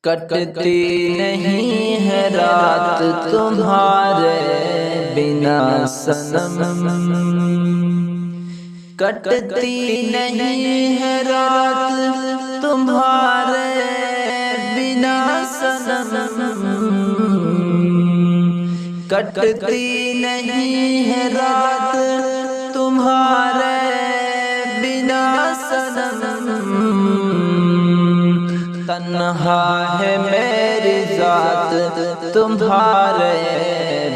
کٹتی نہیں ہے رات تمہارے بنا صنم، کٹتی نہیں ہے رات تمہارے بنا صنم، کٹتی نہیں ہے رات تمہارے بنا صنم، تنہا ہے میری ذات تمہارے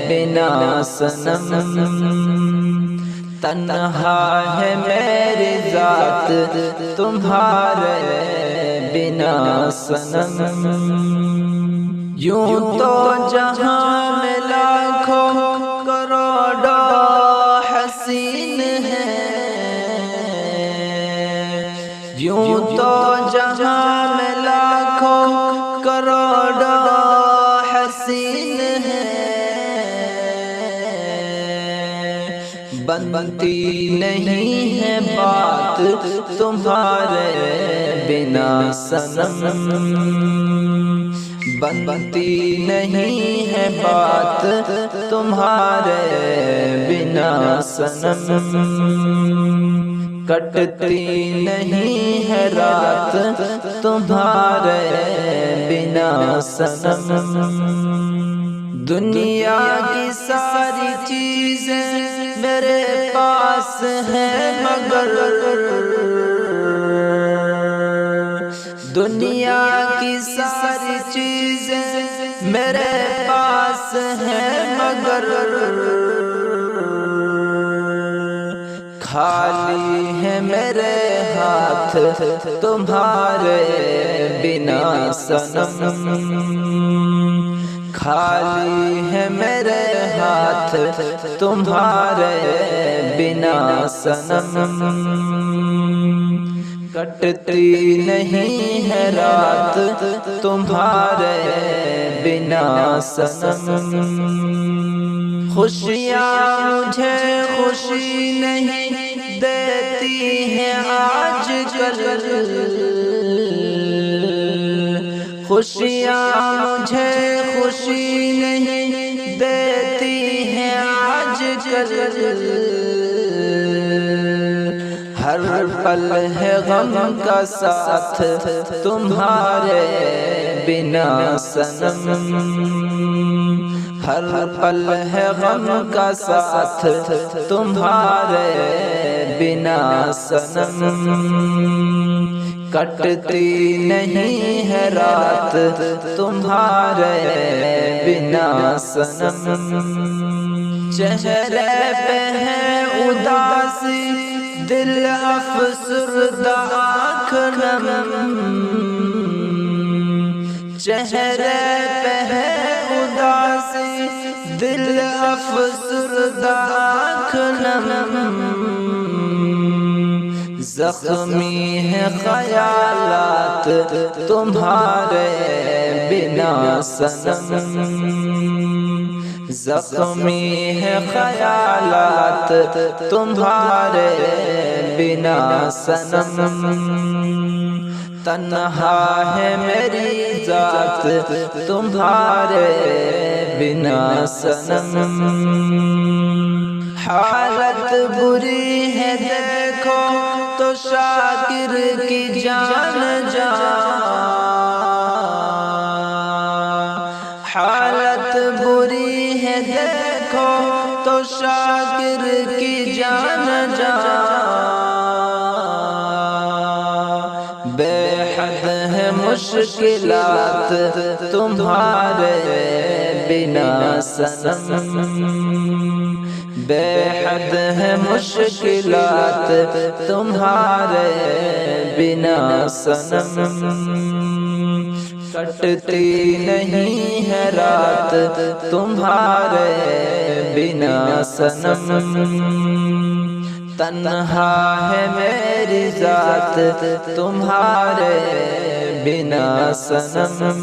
بنا صنم، تنہا ہے میری ذات تمہارے بنا صنم، یوں تو جہاں میں لاکھوں کروڑوں حسین ہیں، یوں تو جہاں میں لاکھوں کروڑوں حسین ہیں، بنتی نہیں ہے بات تمہارے بنا صنم، بنتی نہیں ہے بات تمہارے بنا صنم، کٹتی نہیں ہے رات تمہارے بنا صنم، دنیا کی ساری چیزیں میرے پاس ہیں مگر دنیا کی ساری چیزیں میرے پاس ہیں مگر خالی ہے میرے ہاتھ تمہارے بنا صنم، خالی ہے میرے ہاتھ تمہارے بنا صنم، کٹتی نہیں ہے رات تمہارے بنا صنم، خوشیاں مجھے خوشی نہیں دیتی ہیں آج کل، خوشیاں مجھے خوشی نہیں دیتی ہیں آج کل، ہر پل ہے غم کا ساتھ تمہارے بنا صنم، ہر پل ہے غم کا ساتھ تمہارے بنا صنم، کٹتی نہیں ہے رات تمہارے بنا صنم، چہرے پہ ہے اداسی دل افسردہ آنکھ نم، چہرے پہ ہے اداسی دل افسردہ آنکھ نم، زخمی ہے خیالات تمہارے بنا صنم، زخمی ہے خیالات تمہارے بنا صنم، تنہا ہے میری ذات تمہارے بنا صنم، حالت بری ہے دیکھو تو شاکر کی جان جا، حالت بری ہے دیکھو تو شاکر کی جان جا، بے حد ہے مشکلات تمہارے بنا صنم، بے حد ہے مشکلات تمہارے بنا صنم، کٹتی نہیں ہے رات تمہارے بنا صنم، تنہا ہے میری ذات تمہارے بنا صنم۔